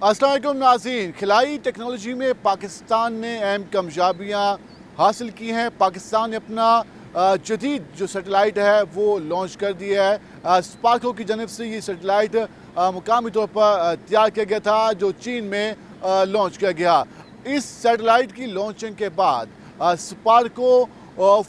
अस्सलाम वालेकुम नाज़रीन। खिलाई टेक्नोलॉजी में पाकिस्तान ने अहम कामयाबियाँ हासिल की हैं। पाकिस्तान ने अपना जदीद जो सेटेलाइट है वो लॉन्च कर दिया है। स्पार्को की जानब से ये सेटेलाइट मुकामी तौर पर तैयार किया गया था, जो चीन में लॉन्च किया गया। इस सेटेलाइट की लॉन्चिंग के बाद स्पार्को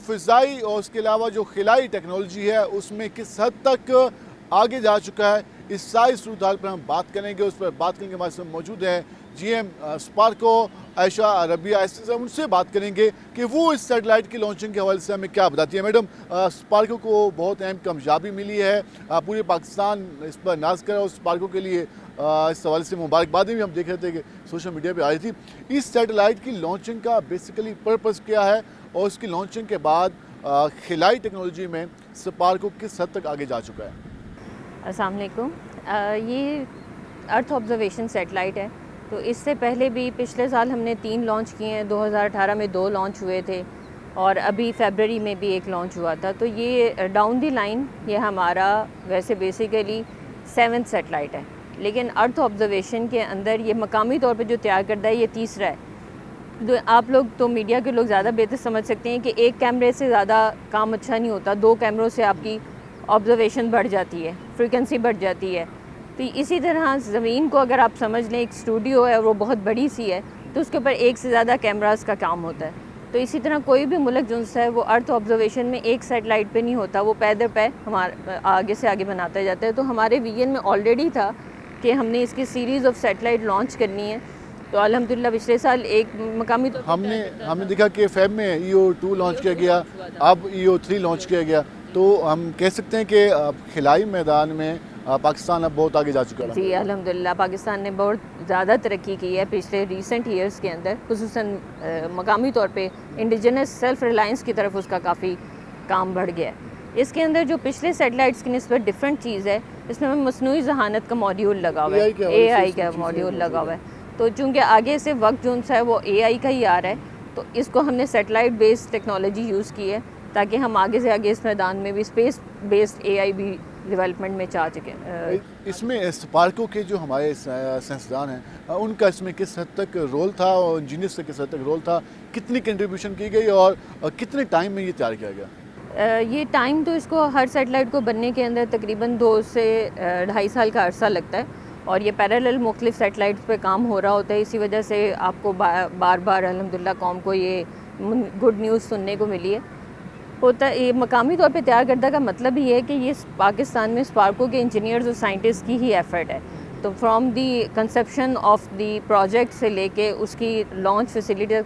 फ़िज़ाई और उसके अलावा जो खिलाई टेक्नोलॉजी है उसमें किस हद तक आगे जा चुका है, इस सारी सूरत हाल पर हम बात करेंगे। उस पर बात करने के हमारे साथ मौजूद हैं GM स्पार्को आयशा रबिया। इससे हम उनसे बात करेंगे कि वो इस सेटेलाइट की लॉन्चिंग के हवाले से हमें क्या बताती है। मैडम, स्पार्को को बहुत अहम कामयाबी मिली है, पूरे पाकिस्तान इस पर नाज कर, और स्पार्को के लिए इस हवाले से मुबारकबादें भी हम देख रहे थे कि सोशल मीडिया पर आ रही थी। इस सेटेलाइट की लॉन्चिंग का बेसिकली पर्पज़ क्या है, और उसकी लॉन्चिंग के बाद खिलाई टेक्नोलॉजी में स्पार्को किस हद तक आगे जा चुका है? अस्सलाम वालेकुम। ये अर्थ ऑब्जर्वेशन सेटेलाइट है। तो इससे पहले भी पिछले साल हमने 3 लॉन्च किए हैं। 2018 में 2 लॉन्च हुए थे और अभी फरवरी में भी 1 लॉन्च हुआ था। तो ये डाउन द लाइन ये हमारा वैसे बेसिकली 7th सेटेलाइट है, लेकिन अर्थ ऑब्जर्वेशन के अंदर ये मकामी तौर पे जो तैयार करता है ये तीसरा है। तो आप लोग तो मीडिया के लोग ज़्यादा बेहतर समझ सकते हैं कि एक कैमरे से ज़्यादा काम अच्छा नहीं होता, 2 कैमरों से आपकी ऑब्जर्वेशन बढ़ जाती है, फ्रीक्वेंसी बढ़ जाती है। तो इसी तरह ज़मीन को अगर आप समझ लें एक स्टूडियो है और वो बहुत बड़ी सी है, तो उसके ऊपर एक से ज़्यादा कैमरास का काम होता है। तो इसी तरह कोई भी मुल्क जो है वो अर्थ ऑब्जर्वेशन में एक सेटेलाइट पे नहीं होता, वो पैदर पे हमारे आगे से आगे बनाता जाता है। तो हमारे विजन में ऑलरेडी था कि हमने इसकी सीरीज़ ऑफ सेटेलाइट लॉन्च करनी है। तो अल्हम्दुलिल्लाह पिछले साल एक मकामी तो हमने देखा कि फेब में EO2 लॉन्च किया गया, अब EO3 लॉन्च किया गया। तो हम कह सकते हैं कि खिलाई मैदान में पाकिस्तान अब बहुत आगे जा चुका है। जी अल्हम्दुलिल्लाह पाकिस्तान ने बहुत ज़्यादा तरक्की की है पिछले रीसेंट ईयर्स के अंदर, खुसूसन मकामी तौर पे इंडिजिनस सेल्फ रिलायंस की तरफ उसका काफ़ी काम बढ़ गया है। इसके अंदर जो पिछले सेटेलाइट्स की निस्बत डिफरेंट चीज़ है, इसमें मसनूई ज़हानत का मॉड्यूल लगा हुआ है, AI का मॉड्यूल लगा हुआ है। तो चूँकि आगे से वक्त जो है वो AI का ही आ रहा है, तो इसको हमने सेटेलाइट बेस्ड टेक्नोलॉजी यूज़ की है ताकि हम आगे से आगे इस मैदान में भी स्पेस बेस्ड AI भी डेवलपमेंट में चाह चुके। इसमें स्पार्को के जो हमारे साइंसदान हैं उनका इसमें किस हद तक रोल था, और इंजीनियर्स का किस हद तक रोल था, कितनी कंट्रीब्यूशन की गई और कितने टाइम में ये तैयार किया गया? ये टाइम तो इसको हर सेटेलाइट को बनने के अंदर तकरीबन 2 से 2.5 साल का अरसा लगता है, और ये पैरेलल मुख्तलिफ सेटेलाइट्स पे काम हो रहा होता है। इसी वजह से आपको बार बार अल्हम्दुलिल्लाह कौम को ये गुड न्यूज़ सुनने को मिली है। होता ये मकामी तौर पे तैयार करने का मतलब ही है कि ये पाकिस्तान में स्पार्को के इंजीनियर्स और साइंटिस्ट की ही एफर्ट है। तो from the conception of the project से लेके उसकी लॉन्च फैसिलिटी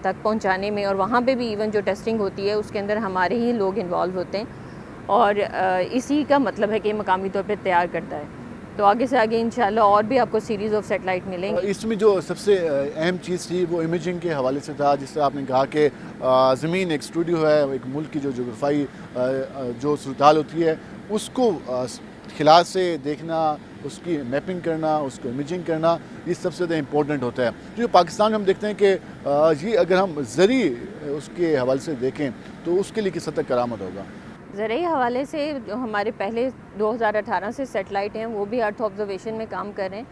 तक पहुंचाने में, और वहाँ पे भी इवन जो टेस्टिंग होती है उसके अंदर हमारे ही लोग इन्वॉल्व होते हैं, और इसी का मतलब है कि मकामी तौर पे तैयार करता है। तो आगे से आगे इंशाल्लाह और भी आपको सीरीज़ ऑफ सेटेलाइट मिलेंगे। इसमें जो सबसे अहम चीज़ थी वो इमेजिंग के हवाले से था, जिससे आपने कहा कि ज़मीन एक स्टूडियो है, एक मुल्क की जो जोग्राफाई जो सूरत हाल होती है उसको खिला से देखना, उसकी मैपिंग करना, उसको इमेजिंग करना, ये सबसे ज़्यादा इम्पोर्टेंट होता है। जो पाकिस्तान में हम देखते हैं कि ये अगर हम ज़री उसके हवाले से देखें तो उसके लिए किस हद तक करामत होगा? ज़रिए हवाले से जो हमारे पहले 2018 से सेटेलाइट हैं वो भी अर्थ ऑब्जर्वेशन में काम कर रहे हैं।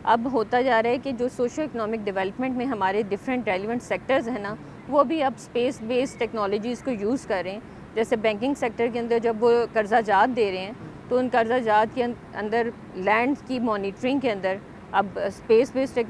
अब होता जा रहा है कि जो सोशो इकनॉमिक डेवलपमेंट में हमारे डिफरेंट रेलिवेंट सेक्टर्स हैं ना, वो भी अब स्पेस बेस्ड टेक्नोलॉजीज़ को यूज़ कर रहे हैं। जैसे बैंकिंग सेक्टर के अंदर जब वो कर्जा जात दे रहे हैं, तो उन कर्जा जात के अंदर लैंड की मॉनिटरिंग के अंदर अब स्पेस बेस्ड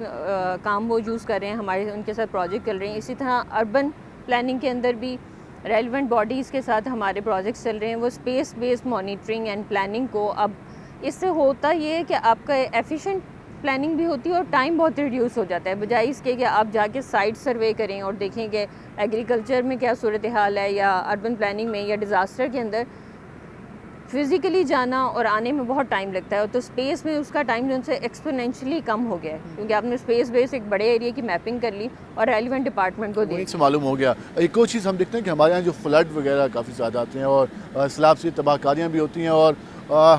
काम वो यूज़ कर रहे हैं, हमारे उनके साथ प्रोजेक्ट चल रहे हैं। इसी तरह अर्बन प्लानिंग के अंदर भी रेलिवेंट बॉडीज़ के साथ हमारे प्रोजेक्ट्स चल रहे हैं। वो space based monitoring and planning को, अब इससे होता ये है कि आपका एफिशिएंट प्लानिंग भी होती है और टाइम बहुत रिड्यूस हो जाता है, बजाय इसके कि आप जाके साइट सर्वे करें और देखें कि एग्रीकल्चर में क्या सूरत हाल है, या अर्बन प्लानिंग में, या डिज़ास्टर के अंदर फिज़िकली जाना और आने में बहुत टाइम लगता है। तो स्पेस में उसका टाइम जो उनसे एक्सपोनेंशियली कम हो गया है, क्योंकि आपने स्पेस बेस एक बड़े एरिया की मैपिंग कर ली और रेलिवेंट डिपार्टमेंट को दी। से मालूम हो गया। एक और चीज़ हम देखते हैं कि हमारे यहाँ जो फ्लड वगैरह काफ़ी ज़्यादा आते हैं, और सैलाब से तबाहकारियाँ भी होती हैं, और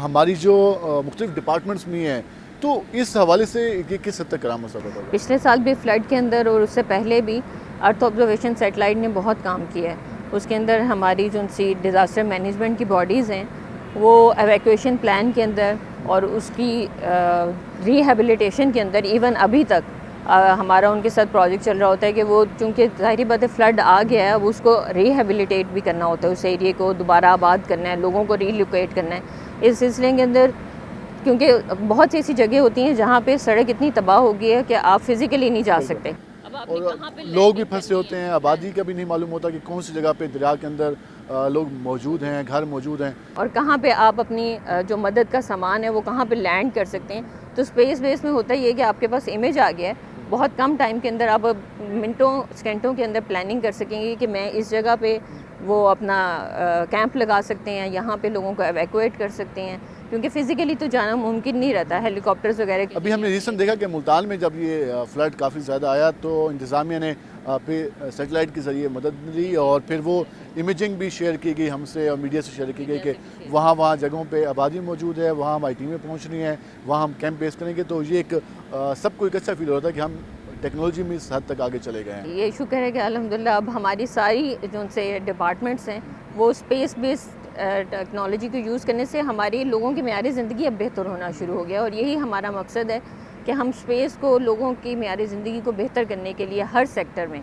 हमारी जो मुख्तलिफ डिपार्टमेंट्स में हैं, तो इस हवाले से ये किस हद तक करामत साबित होगा? पिछले साल भी फ्लड के अंदर और उससे पहले भी अर्थ ऑब्जर्वेशन सेटेलाइट ने बहुत काम किया है। उसके अंदर हमारी जो सी डिज़ास्टर मैनेजमेंट की बॉडीज़ हैं वो एवैक्यूएशन प्लान के अंदर और उसकी रिहेबिलिटेशन के अंदर इवन अभी तक हमारा उनके साथ प्रोजेक्ट चल रहा होता है कि वो चूँकि ज़ाहिर बात है फ्लड आ गया है, अब उसको रिहेबिलिटेट भी करना होता है, उस एरिए को दोबारा आबाद करना है, लोगों को रीलोकेट करना है। इस सिलसिले के अंदर क्योंकि बहुत सी ऐसी जगह होती हैं जहाँ पे सड़क इतनी तबाह हो गई है कि आप फिज़िकली नहीं जा सकते। और लोग भी फंसे होते हैं, आबादी का भी नहीं मालूम होता कि कौन सी जगह पे दरिया के अंदर लोग मौजूद हैं, घर मौजूद हैं, और कहाँ पे आप अपनी जो मदद का सामान है वो कहाँ पे लैंड कर सकते हैं। तो स्पेस बेस में होता ये है कि आपके पास इमेज आ गया है, बहुत कम टाइम के अंदर आप मिनटों सेकंडों के अंदर प्लानिंग कर सकेंगे कि मैं इस जगह पे वो अपना कैंप लगा सकते हैं, यहाँ पे लोगों को एवैक्यूएट कर सकते हैं, क्योंकि फ़िज़िकली तो जाना मुमकिन नहीं रहता, हेलीकॉप्टर्स वगैरह। अभी हमने रिसेंट देखा कि मुल्तान में जब ये फ्लड काफ़ी ज़्यादा आया तो इंतज़ामिया ने पे सेटेलाइट के ज़रिए मदद ली और फिर वो इमेजिंग भी शेयर की गई हमसे और मीडिया से शेयर की गई कि वहाँ जगहों पे आबादी मौजूद है, वहाँ हमारी टीमें पहुँच रही हैं, वहाँ हम कैंप बेस करेंगे। तो ये एक सबको एक अच्छा फील हो रहा था कि हम टेक्नोलॉजी में इस हद तक आगे चले गए हैं। ये शुक्र है कि अल्हम्दुलिल्लाह अब हमारी सारी जो उनसे डिपार्टमेंट्स हैं वो स्पेस बेस्ड टेक्नोलॉजी को यूज़ करने से हमारे लोगों की मेयारी ज़िंदगी अब बेहतर होना शुरू हो गया, और यही हमारा मकसद है कि हम स्पेस को लोगों की मेयारी ज़िंदगी को बेहतर करने के लिए हर सेक्टर में,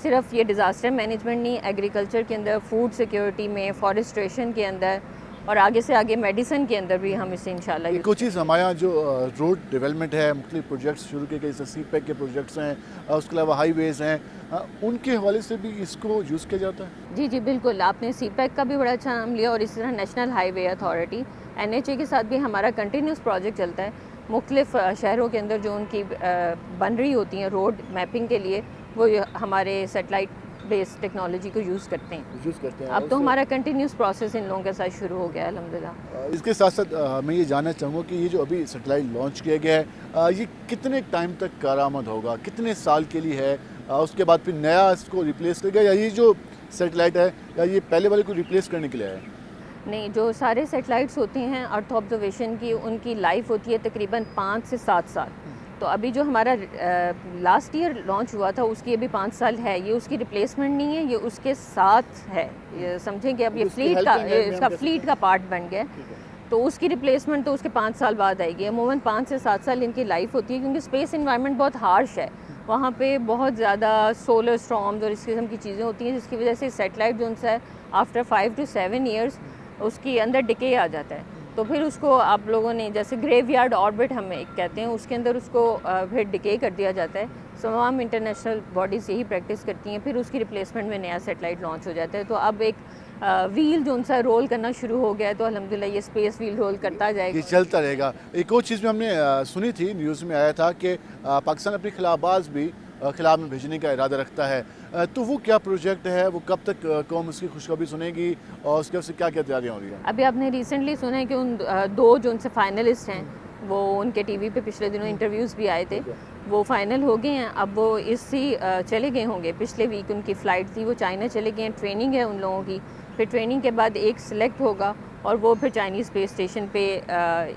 सिर्फ ये डिज़ास्टर मैनेजमेंट नहीं, एग्रीकल्चर के अंदर, फूड सिक्योरिटी में, फॉरेस्ट्रेशन के अंदर और आगे से आगे मेडिसिन के अंदर भी हम इसे इंशाल्लाह यूज़। कुछ चीज़ हमारे यहाँ जो रोड डेवलपमेंट है, मुख्तलिफ प्रोजेक्ट्स शुरू किए गए, जैसे CPEC के प्रोजेक्ट्स हैं, उसके अलावा हाईवेज़ हैं, उनके हवाले से भी इसको यूज़ किया जाता है। जी जी बिल्कुल, आपने CPEC का भी बड़ा अच्छा नाम लिया, और इसी तरह नेशनल हाईवे अथॉरिटी NHA के साथ भी हमारा कंटिन्यूस प्रोजेक्ट चलता है। मुख्तलिफ शहरों के अंदर जो उनकी बन रही होती हैं रोड मैपिंग के लिए, वो हमारे सेटेलाइट बेस्ड टेक्नोलॉजी को यूज़ करते हैं। अब तो हमारा कंटिन्यूस प्रोसेस इन लोगों के साथ शुरू हो गया है अल्हम्दुलिल्लाह। इसके साथ साथ मैं ये जानना चाहूँगा कि ये जो अभी सेटेलाइट लॉन्च किया गया है, ये कितने टाइम तक कारआमद होगा, कितने साल के लिए है, उसके बाद फिर नया इसको रिप्लेस करेगा, या ये जो सेटेलाइट है या ये पहले वाले को रिप्लेस करने के लिए है? नहीं, जो सारे सेटेलाइट्स होते हैं अर्थ ऑब्जर्वेशन की, उनकी लाइफ होती है तकरीबन 5 से 7 साल। तो अभी जो हमारा लास्ट ईयर लॉन्च हुआ था उसकी अभी 5 साल है, ये उसकी रिप्लेसमेंट नहीं है, ये उसके साथ है। ये समझें कि अब ये इसका फ्लीट का पार्ट बन गया, तो उसकी रिप्लेसमेंट तो उसके 5 साल बाद आएगी। अमूमन 5 से 7 साल इनकी लाइफ होती है, क्योंकि स्पेस इन्वायरमेंट बहुत हार्श है, वहाँ पे बहुत ज़्यादा सोलर स्टॉर्म्स और इस किस्म की चीज़ें होती हैं, जिसकी वजह से सेटेलाइट जो उनसे है आफ्टर 5 to 7 ईयर्स उसके अंदर डिके आ जाता है। तो फिर उसको आप लोगों ने जैसे ग्रेवयार्ड ऑर्बिट हम एक कहते हैं, उसके अंदर उसको फिर डिके कर दिया जाता है। तमाम इंटरनेशनल बॉडीज़ यही प्रैक्टिस करती हैं, फिर उसकी रिप्लेसमेंट में नया सेटेलाइट लॉन्च हो जाता है। तो अब एक व्हील जो उनसा रोल करना शुरू हो गया है, तो अल्हम्दुलिल्लाह ये स्पेस व्हील रोल करता जाएगा, ये चलता रहेगा। एक और चीज़ भी हमने सुनी थी, न्यूज़ में आया था कि पाकिस्तान अपनी खिलाबाज भी खिला में भेजने का इरादा रखता है, तो वो क्या प्रोजेक्ट है, वो कब तक कौम उसकी खुशखबरी सुनेगी और उसके से क्या क्या तैयारियाँ हो रही हैं? अभी आपने रिसेंटली सुना है कि उन 2 जो उनसे फाइनलिस्ट हैं, वो उनके टीवी पे पिछले दिनों इंटरव्यूज़ भी आए थे, वो फाइनल हो गए हैं। अब वो इसी चले गए होंगे, पिछले वीक उनकी फ़्लाइट थी, वो चाइना चले गए हैं, ट्रेनिंग है उन लोगों की, फिर ट्रेनिंग के बाद एक सिलेक्ट होगा और वो फिर चाइनीज़ स्पेस स्टेशन पे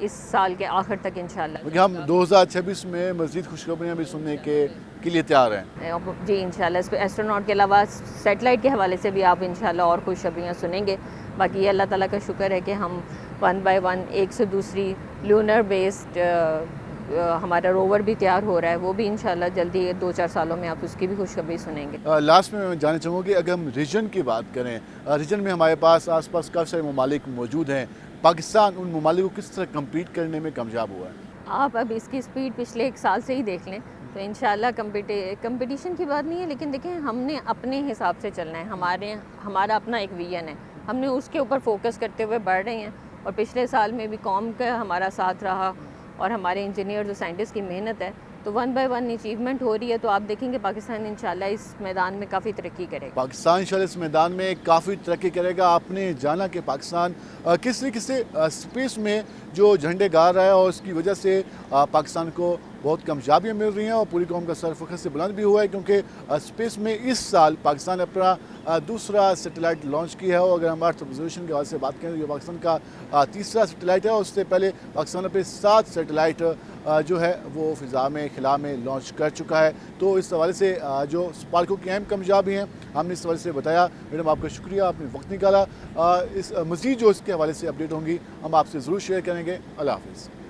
इस साल के आखिर तक इंशाल्लाह। क्योंकि हम 2026 में मज़ीद खुशखबरियाँ भी सुनने के लिए तैयार हैं। जी इंशाल्लाह, एस्ट्रोनॉट के अलावा सेटेलाइट के हवाले से भी आप इंशाल्लाह और खुशखबरियाँ सुनेंगे। बाकी अल्लाह ताला का शुक्र है कि हम 1 by 1 एक से दूसरी लूनर बेस्ड हमारा रोवर भी तैयार हो रहा है, वो भी इंशाल्लाह जल्दी 2-4 सालों में आप उसकी भी खुशखबरी सुनेंगे। लास्ट में मैं जानना चाहूँगा कि अगर हम रीजन की बात करें, रीजन में हमारे पास आसपास काफ़ी सारे ममालिक मौजूद हैं, पाकिस्तान उन ममालिक को किस तरह कम्पीट करने में कामयाब हुआ है? आप अब इसकी स्पीड पिछले 1 साल से ही देख लें, तो इंशाल्लाह कंपटीशन की बात नहीं है, लेकिन देखें हमने अपने हिसाब से चलना है, हमारा अपना एक विजन है, हमने उसके ऊपर फोकस करते हुए बढ़ रहे हैं। और पिछले साल में भी कौम का हमारा साथ रहा और हमारे इंजीनियर्स और साइंटिस्ट की मेहनत है, तो 1 by 1 अचीवमेंट हो रही है। तो आप देखेंगे पाकिस्तान इंशाल्लाह इस मैदान में काफ़ी तरक्की करेगा। पाकिस्तान इंशाल्लाह इस मैदान में काफ़ी तरक्की करेगा। आपने जाना कि पाकिस्तान किस तरीके से स्पेस में जो झंडे गाड़ रहा है और उसकी वजह से पाकिस्तान को बहुत कामयाबियाँ मिल रही हैं और पूरी कौम का सर फ़ख्र से बुलंद भी हुआ है, क्योंकि स्पेस में इस साल पाकिस्तान अपना दूसरा सैटेलाइट लॉन्च किया है। और अगर हम अर्थ ऑब्जर्वेशन के हवाले से बात करें तो ये पाकिस्तान का तीसरा सैटेलाइट है। और उससे पहले पाकिस्तान अपने 7 सैटेलाइट जो है वो फ़िज़ा में खिला में लॉन्च कर चुका है। तो इस हवाले से जो स्पार्को की अहम कामयाबी हैं हमने इस हवाले से बताया। मैडम आपका शुक्रिया, आपने वक्त निकाला। इस मज़ीद जो इसके हवाले से अपडेट होंगी हम आपसे ज़रूर शेयर करेंगे। अल्लाह हाफ़िज़।